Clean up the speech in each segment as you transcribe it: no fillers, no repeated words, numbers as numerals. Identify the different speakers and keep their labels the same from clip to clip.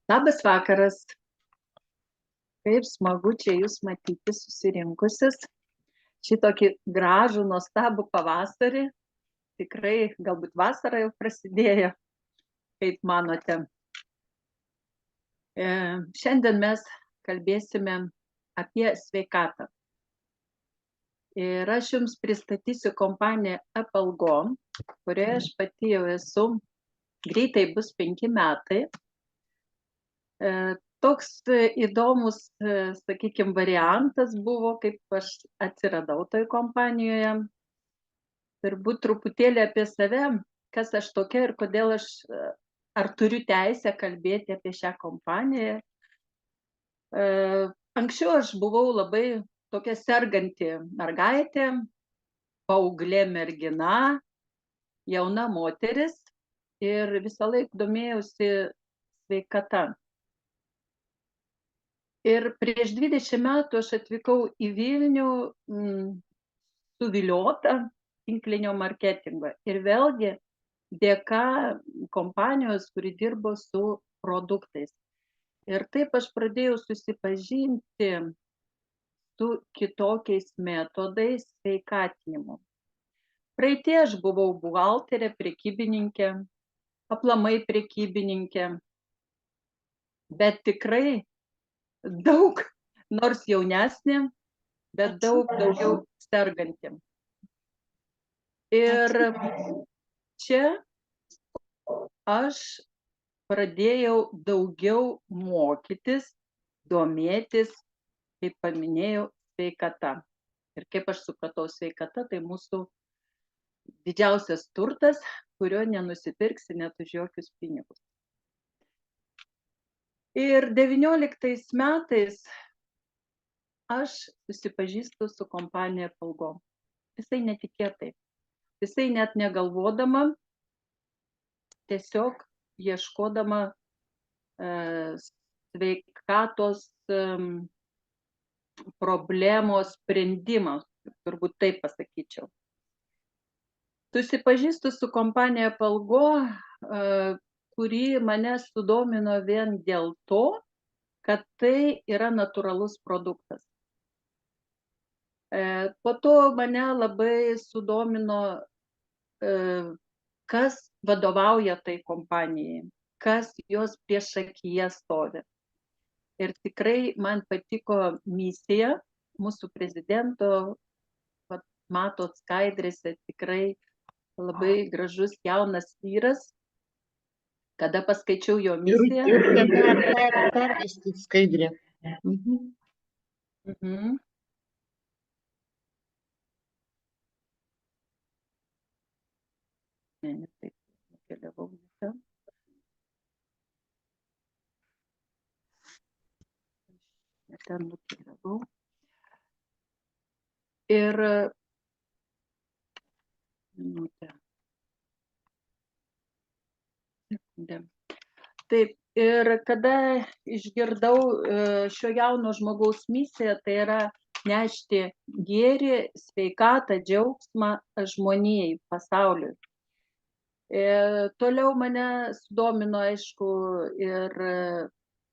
Speaker 1: Labas vakaras. Kaip smagu čia jūs matyti susirinkusius. Šitokį gražų, nuostabų pavasarį. Tikrai, galbūt vasara jau prasidėjo, kaip manote. Šiandien mes kalbėsime apie sveikatą. Ir aš jums pristatysiu kompaniją Appelgo, kurioje aš pati jau esu, greitai bus 5 metai. Toks įdomus, sakykime, variantas buvo, kaip aš atsiradau toj kompanijoje. Turbūt truputėlį apie save, kas aš tokia ir kodėl aš, ar turiu teisę kalbėti apie šią kompaniją. Anksčiau aš buvau labai tokia serganti mergaitė, paauglė mergina, jauna moteris ir visą laiką domėjausi sveikata. Ir prieš 20 metų aš atvykau į Vilnių suviliota tinklinio marketingo. Ir vėlgi dėka kompanijos, kuri dirbo su produktais. Ir taip aš pradėjau susipažinti su kitokiais metodais sveikatinimo. Praeitie aš buvau buhalterė, prekybininkė, aplamai prekybininkė, bet tikrai daug, nors jaunesnė, bet daugiau serganti. Ir čia aš pradėjau daugiau mokytis, domėtis, kaip paminėjau, sveikata. Ir kaip aš supratau, sveikata tai mūsų didžiausias turtas, kurio nenusipirksi net už jokius pinigus. Ir 19 metais aš susipažįstu su kompanija Appelgo. Visai netikėtai. Visai net negalvodama, tiesiog ieškodama sveikatos problemos sprendimo, turbūt taip pasakyčiau. Susipažįstu su kompanija Appelgo, kuri mane sudomino vien dėl to, kad tai yra natūralus produktas. Po to mane labai sudomino, kas vadovauja tai kompanijai, kas jos priešakyje stovi. Ir tikrai man patiko misija mūsų prezidento, matot skaidrėse, tikrai labai gražus jaunas vyras. Kada paskaičiau jo misiją.
Speaker 2: Ir pervesti skaidrę.
Speaker 1: Ne, taip, nukeliavau visą. Ten nukeliavau. Ir taip, ir kada išgirdau šio jauno žmogaus misiją, tai yra nešti gėrį, sveikatą, džiaugsmą žmonijai, pasauliui. Toliau mane sudomino, aišku, ir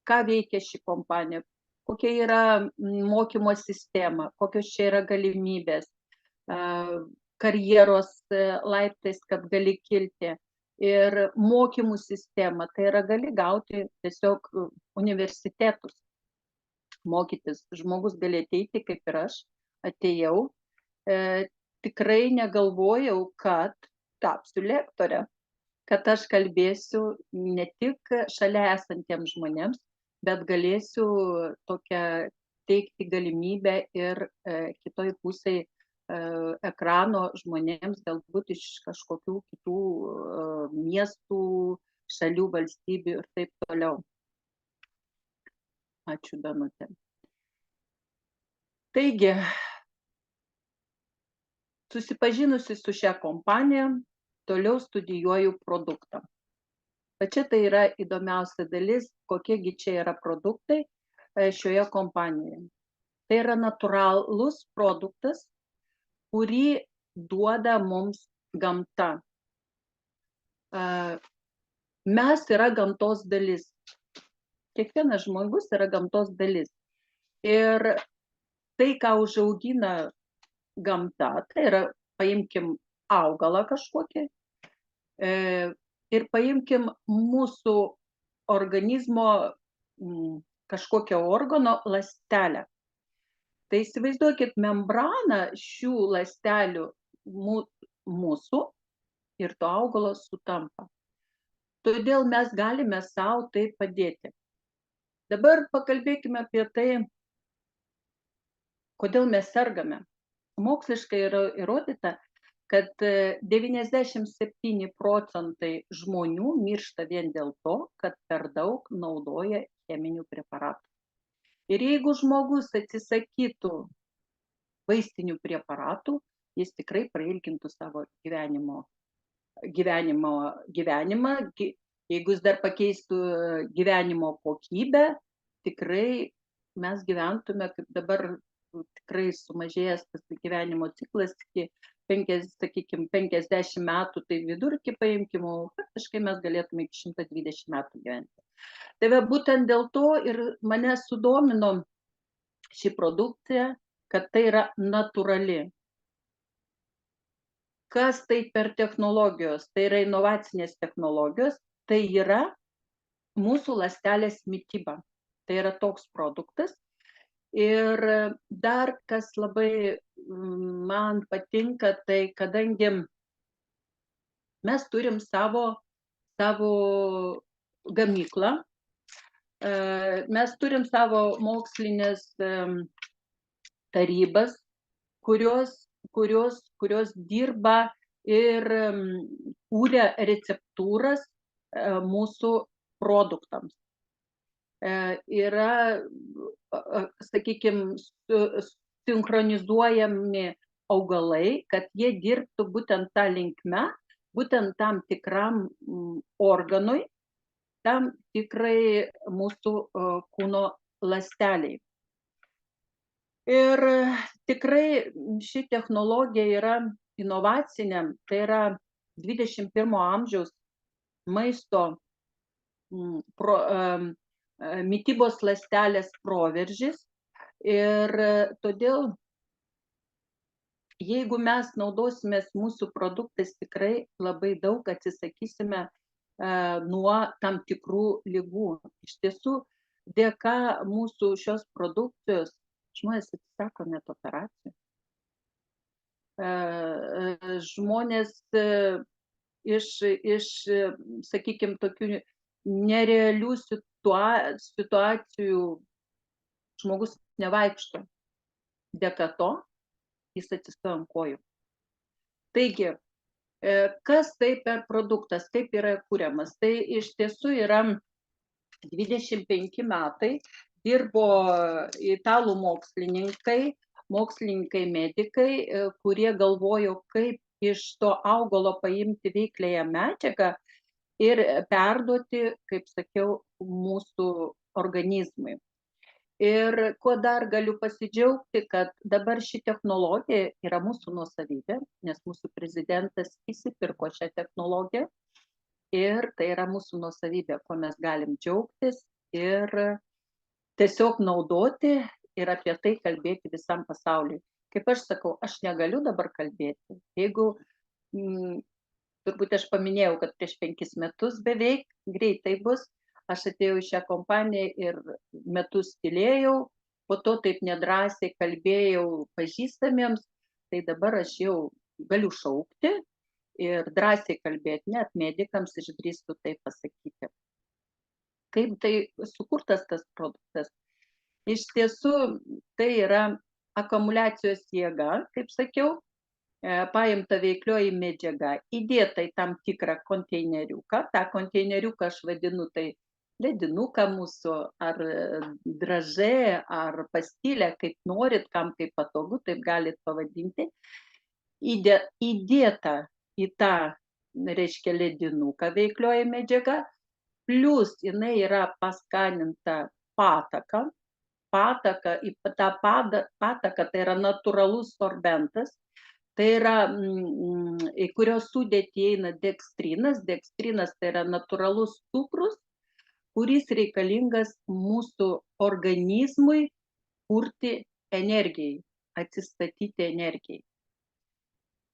Speaker 1: ką veikia ši kompanija, kokia yra mokymo sistema, kokios čia yra galimybės, karjeros laiptais, kad gali kilti. Ir mokymų sistema, tai yra gali gauti tiesiog universitetus, mokytis. Žmogus gali ateiti, kaip ir aš atėjau. Tikrai negalvojau, kad tapsiu lektorė, kad aš kalbėsiu ne tik šalia esantiems žmonėms, bet galėsiu tokią teikti galimybę ir kitoj pusėje ekrano žmonėms, galbūt iš kažkokių kitų miestų, šalių, valstybių ir taip toliau. Ačiū, Danutė. Taigi, susipažinusi su šią kompaniją, toliau studijuoju produktą. Bet čia tai yra įdomiausia dalis, kokiegi čia yra produktai šioje kompanijoje. Tai yra natūralus produktas, kurį duoda mums gamta. Mes yra gamtos dalis. kiekvienas žmogus yra gamtos dalis. Ir tai, ką užaugina gamta, tai yra, paimkim augalą kažkokį ir paimkim mūsų organizmo kažkokio organo ląstelę. Tai įsivaizduokit membraną šių ląstelių mūsų ir to augalo sutampa. Todėl mes galime savo tai padėti. Dabar pakalbėkime apie tai, kodėl mes sergame. Moksliškai yra įrodyta, kad 97% žmonių miršta vien dėl to, kad per daug naudoja cheminių preparatų. Ir jeigu žmogus atsisakytų vaistinių preparatų, jis tikrai prailgintų savo gyvenimą. Jeigu jis dar pakeistų gyvenimo kokybę, tikrai mes gyventume, kaip dabar tikrai sumažėjęs tas gyvenimo ciklas iki 50 metų, tai vidurkį paimkim, faktiškai mes galėtume iki 120 metų gyventi. Tai va, būtent dėl to ir mane sudomino ši produkcija, kad tai yra natūrali. Kas tai per technologijos? Tai yra inovacinės technologijos, tai yra mūsų ląstelės mityba. Tai yra toks produktas. Ir dar kas labai man patinka, tai kadangi mes turim savo gamyklą, mes turim savo mokslinės tarybas, kurios dirba ir kūrė receptūras mūsų produktams. Yra, sakykime, sinchronizuojami augalai, kad jie dirbtų būtent tą linkme, būtent tam tikram organui, tam tikrai mūsų kūno ląsteliai. Ir tikrai ši technologija yra inovacinė, tai yra 21 amžiaus maisto mitybos ląstelės proveržis. Ir todėl, jeigu mes naudosimės mūsų produktais, tikrai labai daug atsisakysime nuo tam tikrų ligų. Iš tiesų, dėka mūsų šios produkcijos žmonės atsisako net operacijų. Žmonės iš sakykime, tokių nerealių situacijų žmogus nevaikšto. Dėka to jis atsistoja ant kojų. Taigi, kas tai per produktas, kaip yra kuriamas? Tai iš tiesų yra 25 metai, dirbo italų mokslininkai, medikai, kurie galvojo, kaip iš to augalo paimti veikliąją medžiagą ir perduoti, kaip sakiau, mūsų organizmui. Ir kuo dar galiu pasidžiaugti, kad dabar ši technologija yra mūsų nuosavybė, nes mūsų prezidentas įsipirko šią technologiją ir tai yra mūsų nuosavybė, ko mes galim džiaugtis ir tiesiog naudoti ir apie tai kalbėti visam pasauliui. Kaip aš sakau, aš negaliu dabar kalbėti. Jeigu, turbūt aš paminėjau, kad prieš 5 metus beveik, greitai bus, aš atėjau į šią kompaniją ir metus tylėjau, po to taip nedrąsiai kalbėjau pažįstamiems, tai dabar aš jau galiu šaukti ir drąsiai kalbėti, net medikams išdrįstu tai pasakyti. Kaip tai sukurtas tas produktas? Iš tiesų, tai yra akumuliacijos jėga, kaip sakiau, paimta veiklioji medžiaga, įdėta į tam tikrą konteineriuką. Ta konteineriuką aš vadinu tai ledinuką mūsų, ar dražė, ar pastilę, kaip norit, kam kaip patogu, taip galit pavadinti. Įdėta į tą, reiškia, ledinuką veiklioji medžiaga, plus jinai yra paskaninta pataka. Pataka tai yra natūralus sorbentas, tai yra, į kurio sudėtį įeina dekstrinas. Dekstrinas tai yra natūralus cukrus, kuris reikalingas mūsų organizmui kurti energijai, atsistatyti energijai.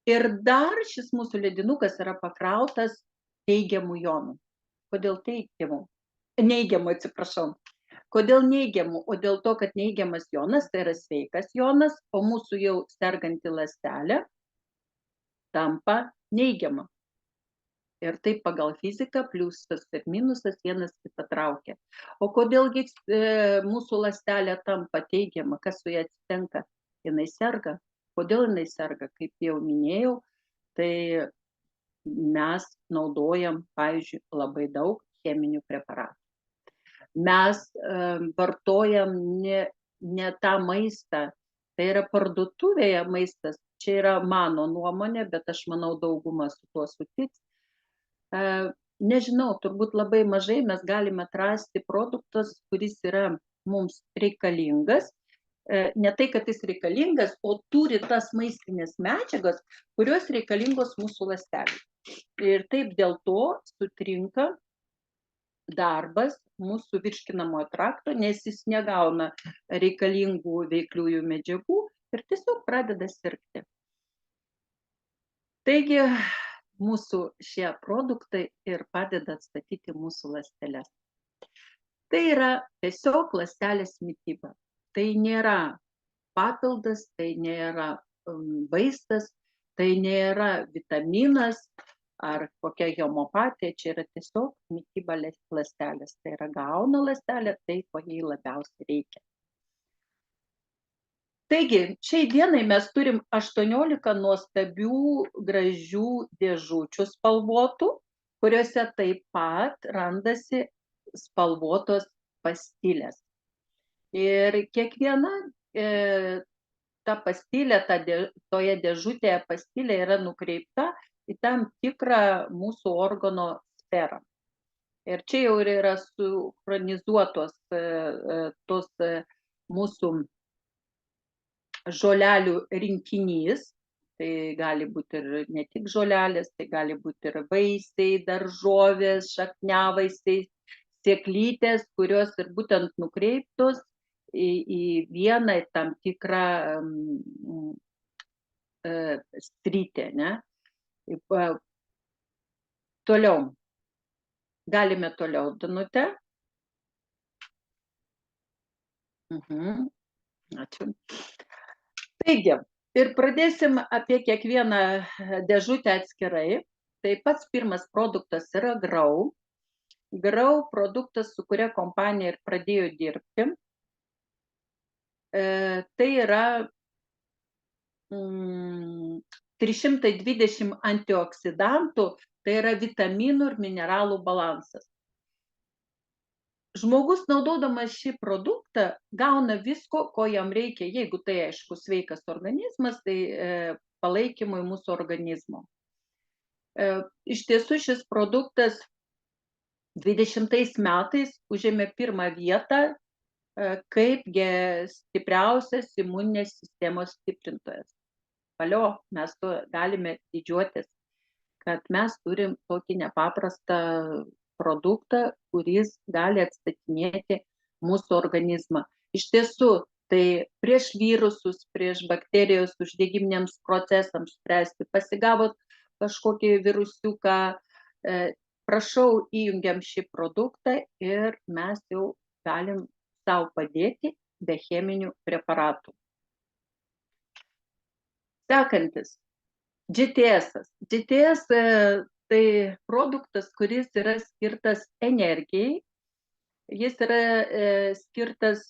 Speaker 1: Ir dar šis mūsų ledinukas yra pakrautas teigiamų jonų. Kodėl teigiamų? Neigiamų, atsiprašau. Kodėl neigiamų? O dėl to, kad neigiamas jonas tai yra sveikas jonas, o mūsų jau serganti ląstelė tampa neigiama. Ir taip pagal fiziką pliusas ir minusas vienas kitą traukia. O kodėlgi mūsų ląstelė tampa teigiama, kas su ja atsitinka? Jinai serga. Kodėl jinai serga? Kaip jau minėjau, tai mes naudojam, pavyzdžiui, labai daug cheminių preparatų. Mes vartojam ne tą maistą, tai yra parduotuvėje maistas, čia yra mano nuomonė, bet aš manau dauguma su tuo sutiks. Nežinau, turbūt labai mažai mes galime atrasti produktas, kuris yra mums reikalingas, ne tai, kad jis reikalingas, o turi tas maistinės medžiagas, kurios reikalingos mūsų ląstelei. Ir taip dėl to sutrinka darbas mūsų virškinamojo trakto, nes jis negauna reikalingų veikliųjų medžiagų ir tiesiog pradeda sirgti. Taigi, mūsų šie produktai ir padeda atstatyti mūsų ląsteles. Tai yra tiesiog ląstelės mityba. Tai nėra papildas, tai nėra vaistas, tai nėra vitaminas ar kokia homopatija, čia yra tiesiog mityba ląstelės. Tai yra gauna ląstelė tai, ko jai labiausiai reikia. Taigi, šiai dienai mes turim 18 nuostabių, gražių dėžučių spalvotų, kuriuose taip pat randasi spalvotos pastilės. Ir kiekviena ta pastilė, toje dėžutėje pastilė yra nukreipta į tam tikrą mūsų organo sferą. Ir čia jau yra suchronizuotos tos mūsų žolelių rinkinys, tai gali būti ir ne tik žolelės, tai gali būti ir vaisiai, daržovės, šakniavaisiai, sėklytės, kurios ir būtent nukreiptos į vieną tam tikrą sritį, ne? Toliau. Galime toliau, Danute. Ačiū. Taigi, ir pradėsim apie kiekvieną dėžutę atskirai. Tai pats pirmas produktas yra Grau. Grau produktas, su kuria kompanija ir pradėjo dirbti. Tai yra 320 antioksidantų, tai yra vitaminų ir mineralų balansas. Žmogus, naudodamas šį produktą, gauna visko, ko jam reikia, jeigu tai, aišku, sveikas organizmas, tai palaikymui mūsų organizmo. Iš tiesų, šis produktas 20 metais užėmė pirmą vietą kaip stipriausias imuninės sistemos stiprintojas. Valio, mes to galime didžiuotis, kad mes turim tokį nepaprastą produktą, kuris gali atstatinėti mūsų organizmą. Iš tiesų, tai prieš virusus, prieš bakterijos uždegiminiams procesams spręsti, pasigavot kažkokį virusiuką, prašau, įjungiam šį produktą ir mes jau galim sau padėti be cheminių preparatų. Sekantis, GTS. GTS tai produktas, kuris yra skirtas energijai, jis yra skirtas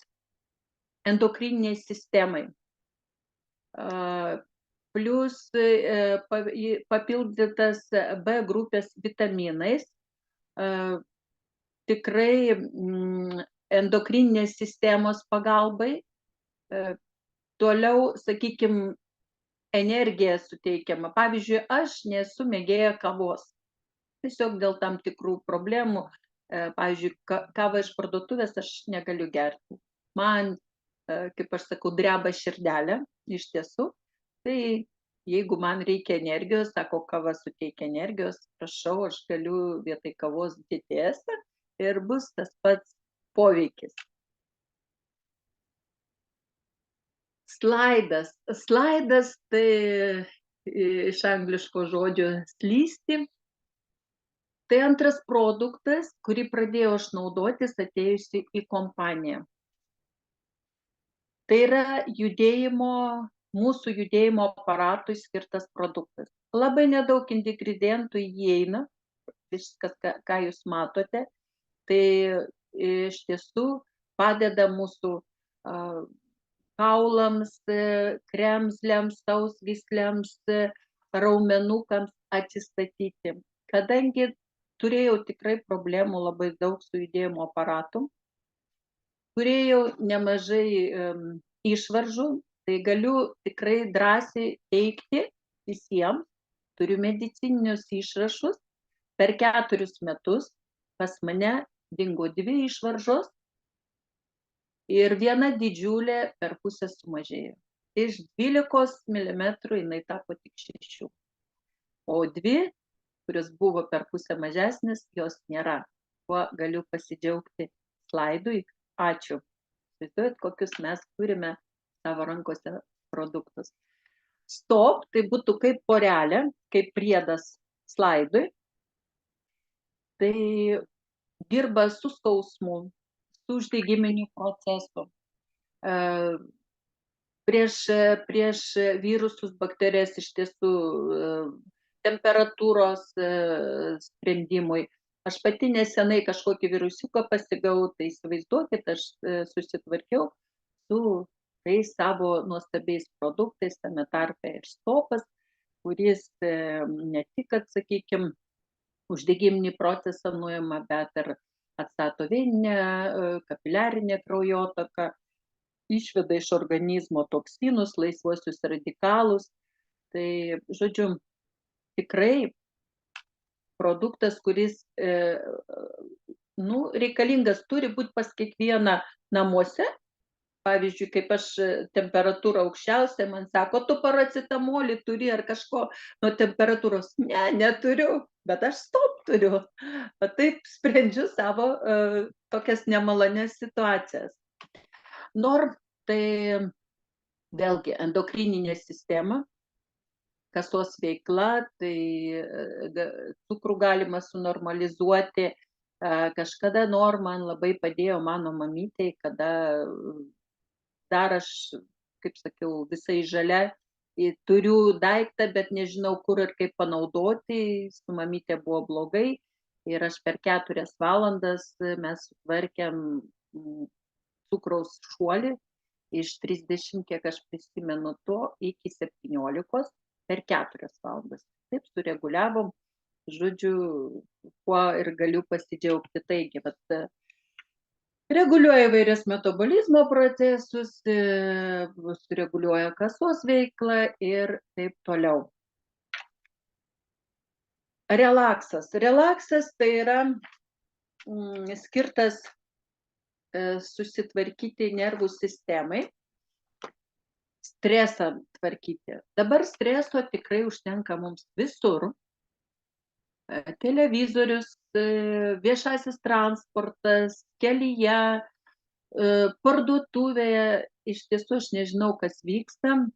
Speaker 1: endokriniai sistemai. Plus papildytas B grupės vitaminais, tikrai endokrininės sistemos pagalbai. Toliau, sakykime, energija suteikiama. Pavyzdžiui, aš nesu mėgėja kavos. Tiesiog dėl tam tikrų problemų. Pavyzdžiui, kavą iš parduotuvės aš negaliu gerti. Man, kaip aš sakau, dreba širdelė, iš tiesų. Tai jeigu man reikia energijos, sako, kava suteikia energijos, prašau, aš galiu vietoj kavos GTS ir bus tas pats poveikis. Slaidas. Slaidas tai iš angliško žodžio slysti. Tai antras produktas, kurį pradėjau aš naudotis atėjusi į kompaniją. Tai yra mūsų judėjimo aparatui skirtas produktas. Labai nedaug ingredientų įeina, viskas, ką jūs matote, tai iš tiesų padeda mūsų kaulams, kremzlėms, sausgysliams, raumenukams atsistatyti. Kadangi turėjau tikrai problemų labai daug su judėjimo aparatu, turėjau nemažai išvaržų, tai galiu tikrai drąsiai teigti visiems, turiu medicininius išrašus, per 4 metus pas mane dingo 2 išvaržos ir viena didžiulė per pusę sumažėjo. Iš 12 mm jinai tapo tik 6. O 2, kurios buvo per pusę mažesnis, jos nėra. Kuo galiu pasidžiaugti slaidui. Ačiū. Įsivaizduojat, kokius mes turime savo rankose produktus. Stop, tai būtų kaip porelė, kaip priedas slaidui. Tai dirba su skausmu, su uždegiminiu procesu. Prieš virusus, bakterijas iš tiesų temperatūros sprendimui. Aš pati nesenai kažkokį virusiuką pasigavau, tai įsivaizduokit, aš susitvarkiau su tais savo nuostabiais produktais, tame tarpe ir stopas, kuris ne tik, kad, sakykime, uždegiminį procesą nuima, bet ir atstato veninę, kapiliarinę kraujotaką, išveda iš organizmo toksinus, laisvuosius radikalus. Tai, žodžiu, tikrai produktas, kuris reikalingas, turi būti pas kiekvieną namuose. Pavyzdžiui, kaip aš temperatūra aukščiausia, man sako, tu paracetamolį turi ar kažko nuo temperatūros. Ne, neturiu, bet aš stop turiu. Taip sprendžiu savo tokias nemalonias situacijas. Norm, tai vėlgi endokrininė sistema, kasos veikla, tai cukrų galima sunormalizuoti. Kažkada man labai padėjo mano mamytei, kada dar aš, kaip sakiau, visai žalia, turiu daiktą, bet nežinau, kur ir kaip panaudoti. Su mamytė buvo blogai ir aš per 4 valandas mes sutvarkėm cukraus šuolį iš 30, kiek aš prisimenu to, iki 17 per 4 valandas. Taip sureguliavom, žodžiu, kuo ir galiu pasidžiaugti. Taigi, reguliuoja įvairias metabolizmo procesus, sureguliuoja kasos veiklą ir taip toliau. Relaksas. Relaksas tai yra skirtas susitvarkyti nervų sistemai, stresą tvarkyti. Dabar streso tikrai užtenka mums visur. Televizorius, viešasis transportas, kelyje, parduotuvėje. Iš tiesų aš nežinau, kas vyksta.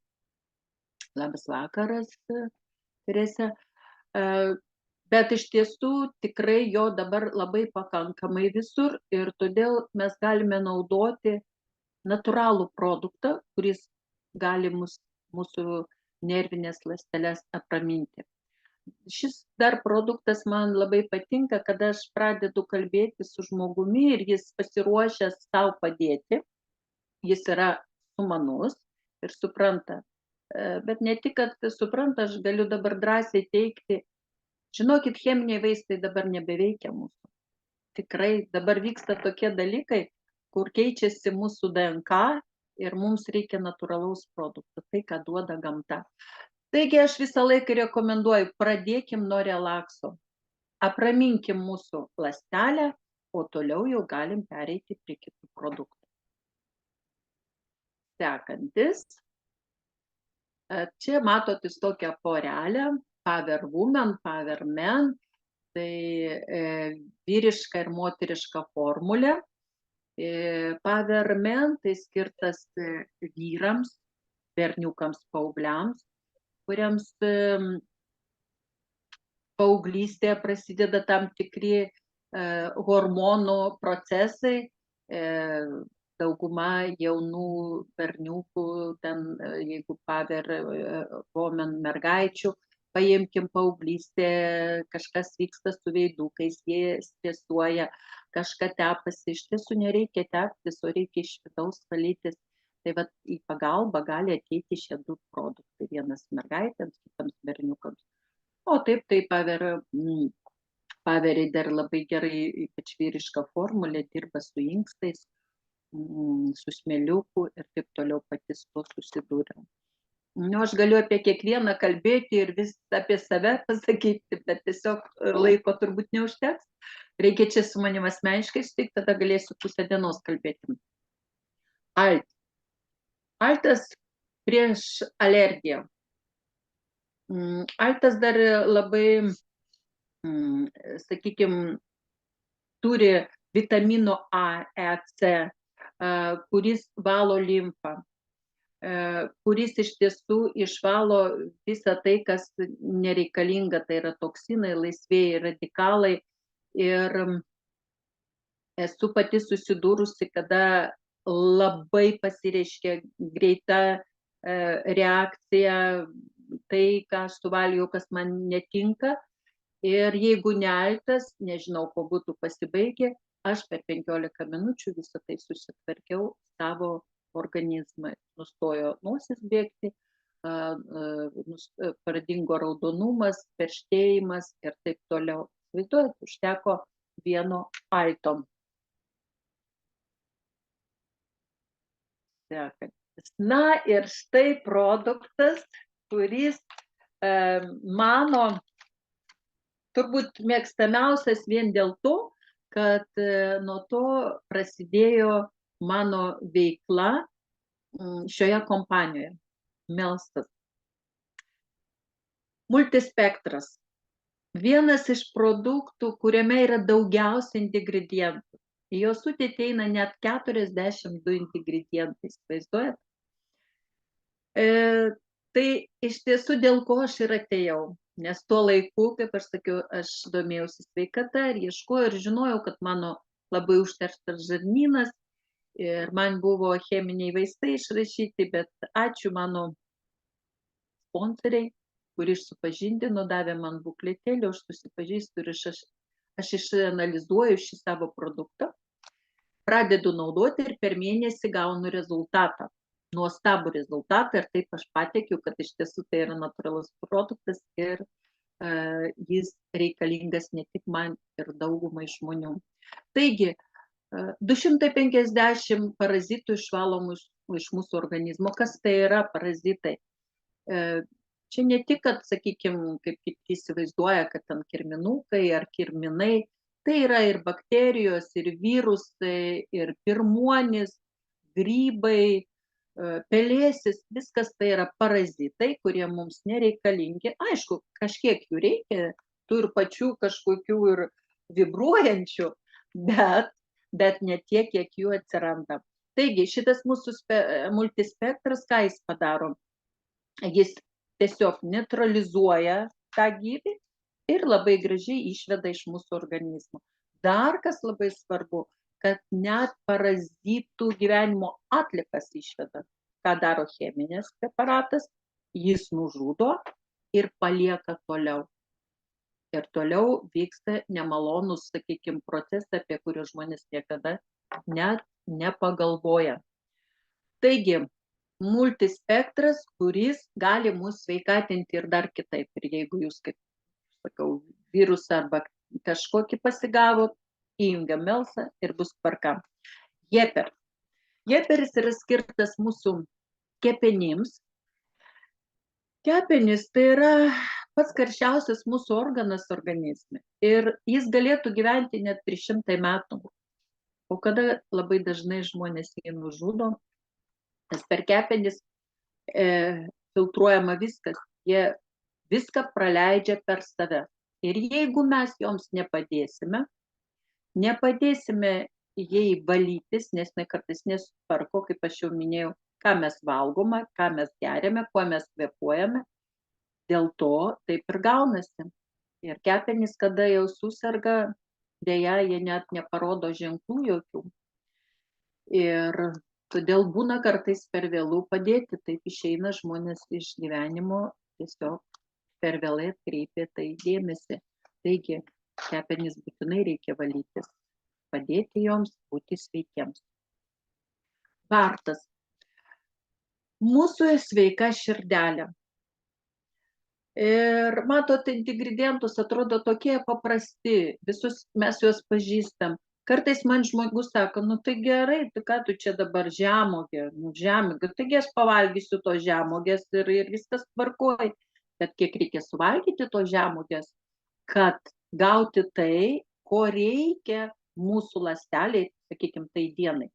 Speaker 1: Labas vakaras, Terese. Bet iš tiesų tikrai jo dabar labai pakankamai visur ir todėl mes galime naudoti natūralų produktą, kuris gali mūsų nervinės ląsteles apraminti. Šis dar produktas man labai patinka, kada aš pradedu kalbėti su žmogumi ir jis pasiruošęs sau padėti. Jis yra sumanus ir supranta. Bet ne tik, kad supranta, aš galiu dabar drąsiai teikti, žinokit, cheminiai vaistai dabar nebeveikia mūsų. Tikrai dabar vyksta tokie dalykai, kur keičiasi mūsų DNK ir mums reikia natūralaus produkto, tai, ką duoda gamta. Taigi aš visą laiką rekomenduoju, pradėkim nuo relakso, apraminkim mūsų ląstelę, o toliau jau galim pereiti prie kitų produktų. Sekantis. Čia matotis tokią porelę, Power Woman, Power Man. Tai vyriška ir moteriška formulė. Pavermen tai skirtas vyrams, berniukams, paaugliams, kuriems paauglystėje prasideda tam tikri hormonų procesai. Dauguma jaunų berniukų, ten, jeigu women mergaičių, paimkim paauglystę, kažkas vyksta su veidukais, jie stresuoja, kažką tepasi, iš tiesų nereikia teptis, o reikia iš vidaus valytis. Tai vat į pagalbą gali ateiti šie du produktai, vienas mergaitėms, kitams berniukams. O taip, tai paveriai dar labai gerai, ypač vyriška formulė, dirba su inkstais, su smėliuku ir taip toliau pati su to susidūrė. Nu, aš galiu apie kiekvieną kalbėti ir vis apie save pasakyti, bet tiesiog laiko turbūt neužteks. Reikia čia su manim asmeniškai sutikti, tada galėsiu pusę dienos kalbėti. Alt. Altas prieš alergiją. Altas dar labai, sakykime, turi vitamino A, E, C, kuris valo limfą, kuris iš tiesų išvalo visą tai, kas nereikalinga, tai yra toksinai, laisvieji radikalai. Ir esu pati susidūrusi, kada labai pasireiškia greita reakcija, tai, ką aš suvalgiau, kas man netinka. Ir jeigu ne altas, nežinau, ko būtų pasibaigę, aš per 15 minučių visą tai susitvarkiau savo organizmą. Nustojo nosis bėgti, pradingo raudonumas, perštėjimas ir taip toliau. Vaizduojat, užteko vieno alto. Na ir štai produktas, kuris mano turbūt mėgstamiausias vien dėl to, kad nuo to prasidėjo mano veikla šioje kompanijoje. Melstas. Multispektras. Vienas iš produktų, kuriame yra daugiausia ingredientų. Į jo sudėtį eina net 42 ingredientai. Vaizduojat? Tai iš tiesų dėl ko aš ir atėjau. Nes tuo laiku, kaip aš sakiau, aš domėjausi sveikata ir ieškojau ir žinojau, kad mano labai užterštas žarnynas ir man buvo cheminiai vaistai išrašyti, bet ačiū mano sponsoriai, kuris supažindino, davė man bukletėlį, aš susipažįstu ir aš išanalizuoju šį savo produktą, pradedu naudoti ir per mėnesį gaunu rezultatą. Nuostabų rezultatą ir taip aš pateikiu, kad iš tiesų tai yra natūralus produktas ir jis reikalingas ne tik man ir daugumai žmonių. Taigi, 250 parazitų išvalomų iš mūsų organizmo. Kas tai yra parazitai? Čia ne tik, kad, sakykime, kaip kiti įsivaizduoja, kad ten kirminukai ar kirminai, tai yra ir bakterijos, ir virusai, ir pirmuonis, grybai, pelėsis, viskas tai yra parazitai, kurie mums nereikalingi. Aišku, kažkiek jų reikia, tų ir pačių kažkokių ir vibruojančių, bet ne tiek, kiek jų atsiranda. Taigi, šitas mūsų multispektras, ką jis padaro? Jis tiesiog neutralizuoja tą gyvį ir labai gražiai išveda iš mūsų organizmo. Dar kas labai svarbu, kad net parazitų gyvenimo atlikas išveda. Ką daro cheminės preparatas? Jis nužudo ir palieka toliau. Ir toliau vyksta nemalonus, sakykime, procesai, apie kuriuos žmonės niekada net nepagalvoja. Taigi, multispektras, kuris gali mus sveikatinti ir dar kitaip. Ir jeigu jūs, kaip sakau, virusą arba kažkokį pasigavot, įjungia melsą ir bus tvarka. Jeper. Jeperis yra skirtas mūsų kepenims. Kepenys tai yra pats karščiausias mūsų organas organizme. Ir jis galėtų gyventi net 300 metų. O kada labai dažnai žmonės jį nužudo, nes per kepenis filtruojama viskas. Jie viską praleidžia per save. Ir jeigu mes joms nepadėsime, nepadėsime jai valytis, nes jinai kartais nesutvarko, kaip aš jau minėjau, ką mes valgome, ką mes geriame, kuo mes kvėpuojame, dėl to taip ir gaunasi. Ir kepenys, kada jau suserga, dėja, jie net neparodo ženklų jokių. Ir todėl būna kartais per vėlų padėti, taip išeina žmonės iš gyvenimo, tiesiog per vėlai atkreipė tai dėmesį. Taigi, kepenys būtinai reikia valytis, padėti joms būti sveikiems. Vartas. Mūsų sveika širdelė. Ir matot, ingredientus atrodo tokie paprasti, visus mes juos pažįstam. Kartais man žmogus sako, nu tai gerai, tai ką tu čia dabar žemuogė, taigi aš pavalgysiu to žemuogės ir viskas tvarkoj. Bet kiek reikia suvalgyti to žemuogės, kad gauti tai, ko reikia mūsų ląsteliai, sakykim, tai dienai.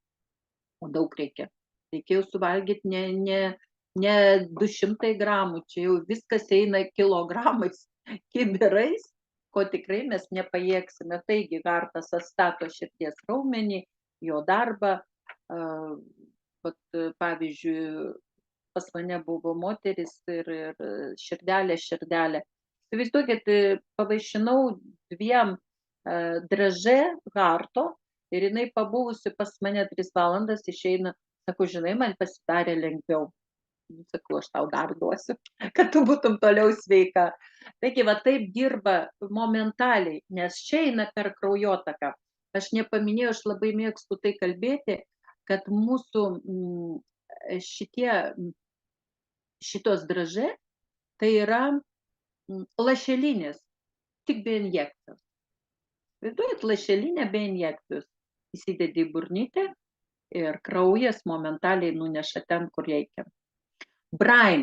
Speaker 1: O daug reikia. Reikėjo suvalgyti ne 200 gramų, čia jau viskas eina kilogramais, kibirais, ko tikrai mes nepajėgsime. Taigi vartas atstato širdies raumenį, jo darbą. Pavyzdžiui, pas mane buvo moteris ir širdelė. Įsivaizduokit, pavaišinau 2 draže harto ir jinai pabuvusi pas mane 3 valandas išeina, sako, žinai, man pasidarė lengviau. Sakau, aš tau dar duosiu, kad tu būtum toliau sveika. Taigi, va taip dirba momentaliai, nes čia eina per kraujotaką. Aš nepaminėjau, aš labai mėgstu tai kalbėti, kad mūsų šitos draže tai yra lašelinės, tik be injekcijos. Vaizduojat, lašelinė be injekcijos. Įsidedi į burnytę ir kraujas momentaliai nuneša ten, kur reikia. Brain.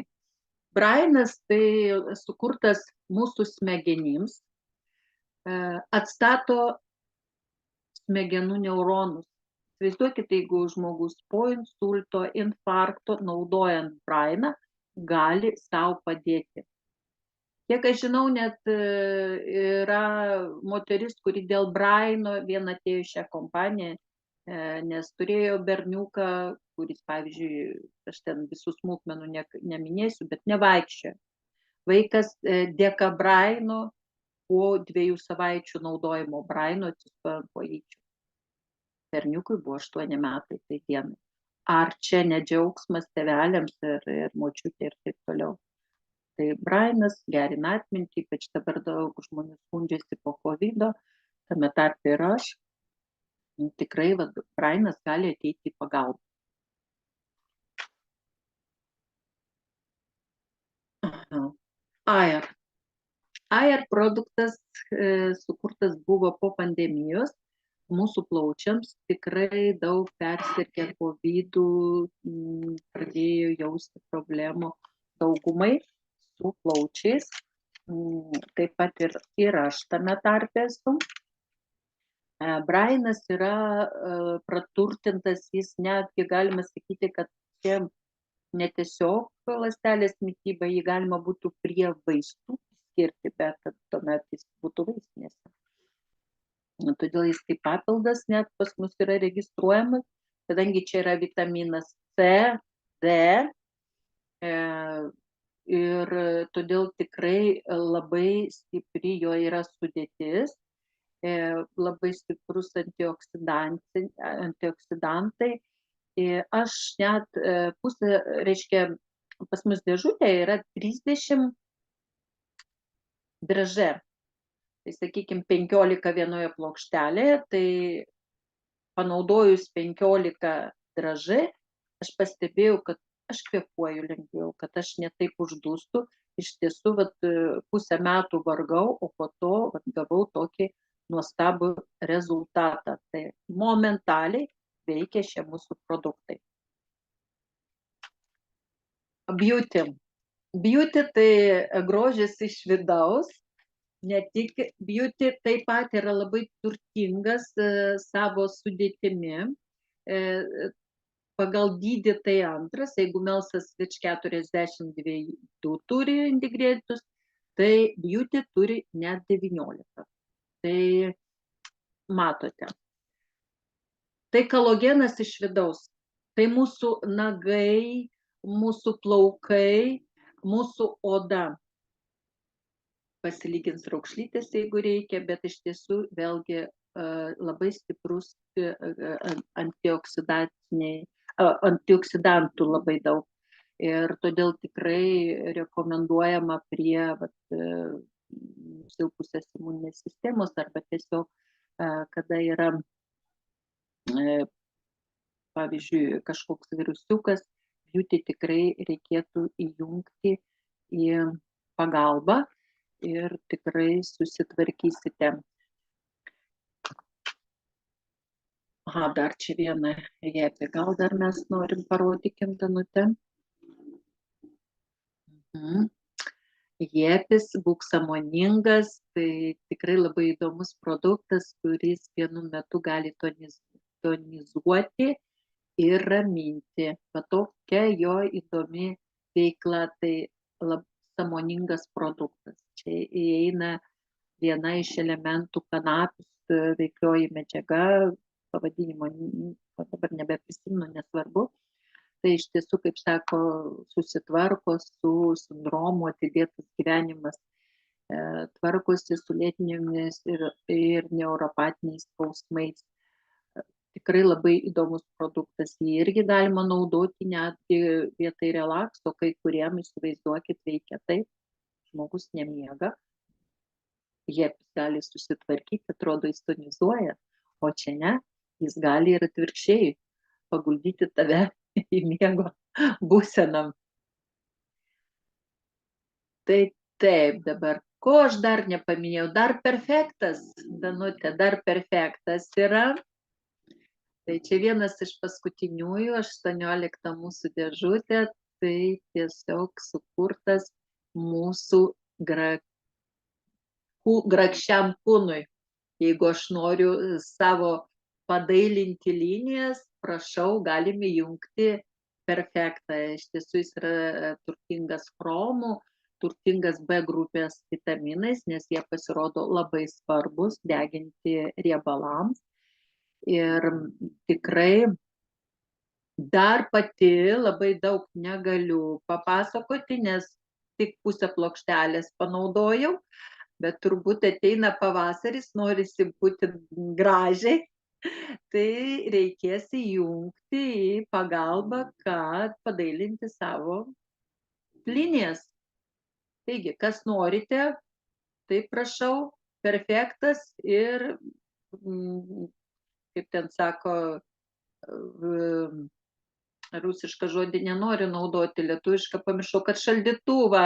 Speaker 1: Brainas tai sukurtas mūsų smegenims, atstato smegenų neuronus. Įsivaizduokit, jeigu žmogus po insulto, infarkto, naudojant brainą, gali sau padėti. Kiek aš žinau, net yra moteris, kuri dėl braino vien atėjo į šią kompaniją, nes turėjo berniuką, kuris, pavyzdžiui, aš ten visų smulkmenų neminėsiu, bet nevaikščiojo. Vaikas dėka braino po 2 savaičių naudojimo braino atsistojo ant kojyčių. Berniukui buvo 8 metai tai dienai. Ar čia ne džiaugsmas tėveliams ir močiutė ir taip toliau. Tai brainas gerina atmintį, ypač dabar daug žmonių skundžiasi po COVID, tame tarpe ir aš. Tikrai brainas gali ateiti į pagalbą. Air. Air produktas sukurtas buvo po pandemijos. Mūsų plaučiams tikrai daug persirgę COVID-ų, pradėjo jausti problemų daugumai su plaučiais. Taip pat ir aš tame tarpe esu. Brainas yra praturtintas, jis netgi galima sakyti, kad čia ne tiesiog ląstelės mityba, jį galima būtų prie vaistų skirti, bet tuomet jis būtų vaistinėse. Todėl jis kaip papildas net pas mus yra registruojamas, kadangi čia yra vitaminas C, D, ir todėl tikrai labai stipri jo yra sudėtis, labai stiprus antioksidantai. Aš net pusę, reiškia, pas mus dėžutė yra 30 draže. Tai sakykime 15 vienoje plokštelėje, tai panaudojus 15 dražai, aš pastebėjau, kad aš kvėpuoju lengviau, kad aš netaip uždūstu. Iš tiesų, pusę metų vargau, o po to gavau tokį nuostabų rezultatą. Tai momentaliai veikia šie mūsų produktai. Beauty. Beauty tai grožis iš vidaus. Ne tik beauty taip pat yra labai turtingas savo sudėtimi. Pagal dydį tai antras, jeigu melsas virš 42 turi ingredientus, tai beauty turi net 19. Tai matote. Tai kolagenas iš vidaus. Tai mūsų nagai, mūsų plaukai, mūsų oda. Pasilygins raukšlytės, jeigu reikia, bet iš tiesų vėlgi labai stiprus antioksidantų labai daug. Ir todėl tikrai rekomenduojama prie silpusios imuninės sistemos arba tiesiog, kada yra, pavyzdžiui, kažkoks virusiukas, Beauty tikrai reikėtų įjungti į pagalbą ir tikrai susitvarkysite. Aha, dar čia viena jėpė. Gal dar mes norim parodykim, Danute. Jėpis, būk sąmoningas, tai tikrai labai įdomus produktas, kuris vienu metu gali tonizuoti ir raminti. Bet tokia jo įdomi veikla, tai labai sąmoningas produktas. Čia įeina viena iš elementų kanapės veiklioji medžiaga, pavadinimo dabar nebeprisimenu, nesvarbu. Tai iš tiesų, kaip sako, susitvarko su sindromu atidėtas gyvenimas, tvarkosi su lėtinėmis ir neuropatiniais skausmais. Tikrai labai įdomus produktas. Jį irgi galima naudoti netgi vietoj relakso, kai kuriem, įsivaizduokit, veikia taip, žmogus nemiega, jėpis gali susitvarkyti, atrodo, jis tonizuoja, o čia ne, jis gali ir atvirkščiai paguldyti tave į miego būseną. Tai taip, dabar, ko aš dar nepaminėjau, dar perfektas, Danute, dar perfektas yra. Tai čia vienas iš paskutiniųjų, 18 mūsų dėžutė, tai tiesiog sukurtas mūsų grakščiam kūnui. Jeigu aš noriu savo padailinti linijas, prašau, galime jungti perfektą. Iš tiesų jis yra turtingas chromų, turtingas B grupės vitaminais, nes jie pasirodo labai svarbus deginti riebalams. Ir tikrai dar pati labai daug negaliu papasakoti, nes tik pusę plokštelės panaudojau, bet turbūt ateina pavasaris, norisi būti gražiai, tai reikės įjungti į pagalbą, kad padailinti savo linijas. Taigi, kas norite, tai prašau, perfektas ir kaip ten sako, rusišką žodį nenoriu naudoti, lietuvišką pamiršau, kad šaldytuvą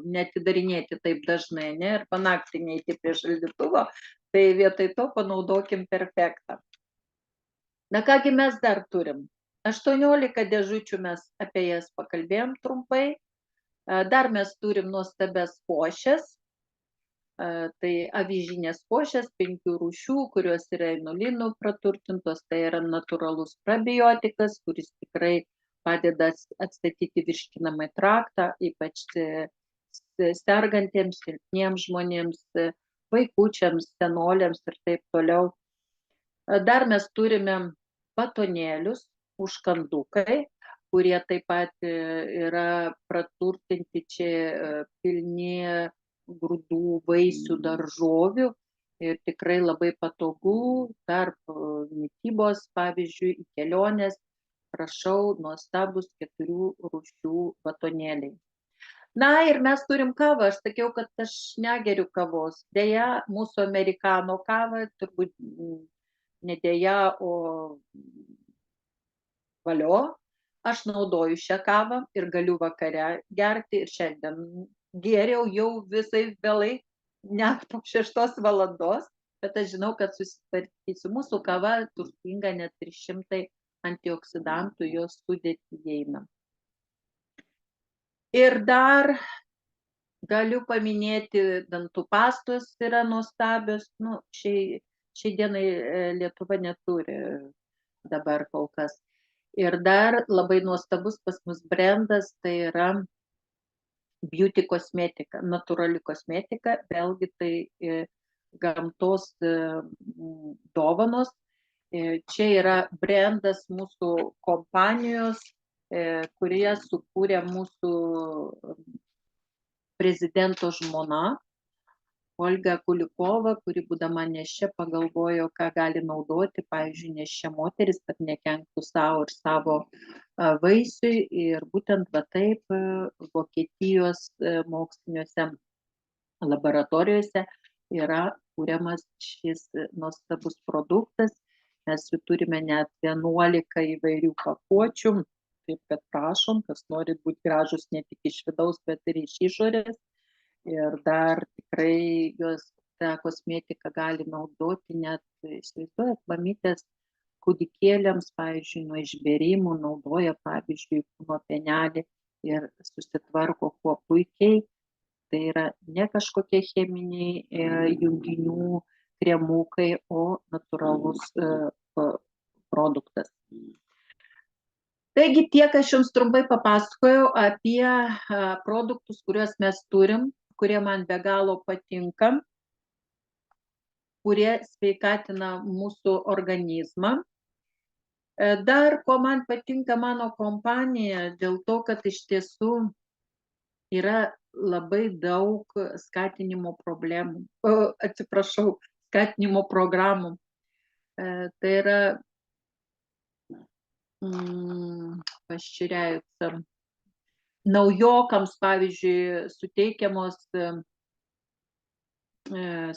Speaker 1: neatidarinėti taip dažnai, ne, ir panaktį neiti prie šaldytuvo, tai vietoj to panaudokim perfektą. Na kągi mes dar turim? 18 dėžučių mes apie jas pakalbėjom trumpai. Dar mes turim nuostabias košes. Tai avižinės košės 5 rūšių, kurios yra inulinų praturtintos, tai yra natūralus probiotikas, kuris tikrai padeda atstatyti virškinamąjį traktą, ypač sergantiems, silpniems žmonėms, vaikučiams, senoliams ir taip toliau. Dar mes turime batonėlius, užkandukai, kurie taip pat yra praturtinti, čia pilni grūdų, vaisių, daržovių ir tikrai labai patogu tarp mitybos, pavyzdžiui, į keliones, prašau, nuostabus 4 rūšių batonėliai. Na ir mes turim kavą, aš sakiau, kad aš negeriu kavos. Deja, mūsų amerikano kava, turbūt ne deja, o valio, aš naudoju šią kavą ir galiu vakare gerti ir šiandien gėriau jau visai vėlai, net po 6 valandos, bet aš žinau, kad susitvarkysiu. Mūsų kava turtinga net 300 antioksidantų, jos sudėtį įeina. Ir dar galiu paminėti, dantų pastos yra nuostabios, nu, šiai dienai Lietuva neturi dabar kol kas. Ir dar labai nuostabus pas mus brendas, tai yra Beauty kosmetika, natūrali kosmetika, vėlgi tai gamtos dovanos. Čia yra brandas mūsų kompanijos, kurie sukūrė mūsų prezidento žmona Olga Kulikova, kuri būdama nėščia pagalvojo, ką gali naudoti, pavyzdžiui, nėščia moteris, kad nekenktų savo ir savo vaisiui. Ir būtent va taip Vokietijos moksliniuose laboratorijose yra kuriamas šis nuostabus produktas. Mes jų turime net 11 įvairių pakuočių, taip kad prašom, kas norit būti gražus ne tik iš vidaus, bet ir iš išorės. Ir dar tikrai jos tą kosmetiką gali naudoti net, įsivaizduojat, mamytės kūdikėliams, pavyzdžiui, nuo išbėrimų naudoja, pavyzdžiui, kūno pienelį ir susitvarko kuo puikiai. Tai yra ne kažkokie cheminiai junginių kremukai, o natūralus produktas. Taigi tiek aš jums trumpai papasakojau apie produktus, kuriuos mes turim, kurie man be galo patinka, kurie sveikatina mūsų organizmą. Dar ko man patinka mano kompanija, dėl to, kad iš tiesų yra labai daug skatinimo skatinimo programų. Tai yra paščiuriausia. Naujokams, pavyzdžiui, suteikiamos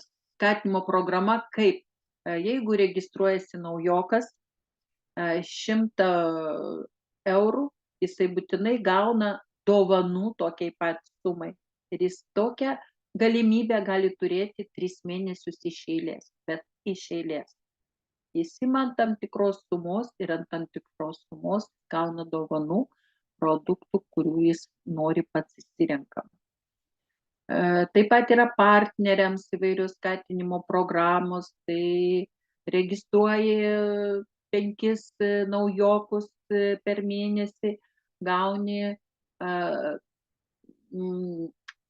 Speaker 1: skatinimo programa, kaip jeigu registruojasi naujokas 100 eurų, jisai būtinai gauna dovanų tokiai pat sumai. Ir jis tokią galimybę gali turėti 3 mėnesius iš eilės, bet iš eilės. Jis ima tam tikros sumos ir ant tam tikros sumos gauna dovanų produktų, kurių jis nori pats išsirenka. Taip pat yra partneriams įvairios skatinimo programos, tai registruoji 5 naujokus per mėnesį, gauni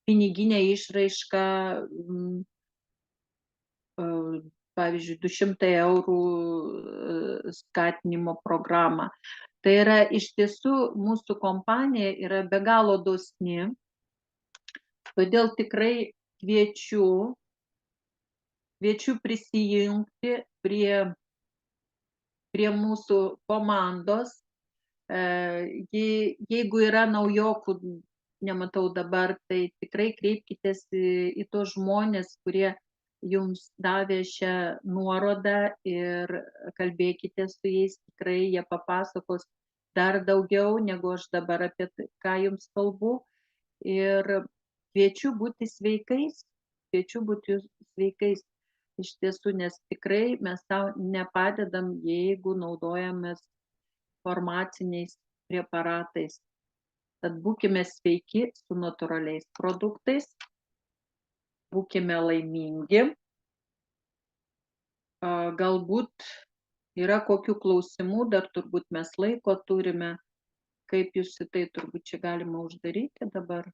Speaker 1: piniginę išraišką, pavyzdžiui, 200 eurų skatinimo programą. Tai yra iš tiesų mūsų kompanija yra be galo dosni, todėl tikrai kviečiu prisijungti prie mūsų komandos. Jeigu yra naujokų, nematau dabar, tai tikrai kreipkitės į tos žmonės, kurie jums davė šią nuorodą ir kalbėkite su jais, tikrai jie papasakos dar daugiau, negu aš dabar apie tai, ką jums kalbu. Ir kviečiu būti sveikais, iš tiesų, nes tikrai mes tau nepadedam, jeigu naudojamės farmaciniais preparatais. Tad būkime sveiki su natūraliais produktais, būkime laimingi. Galbūt yra kokių klausimų, dar turbūt mes laiko turime, kaip jūs į tai turbūt čia galima uždaryti dabar.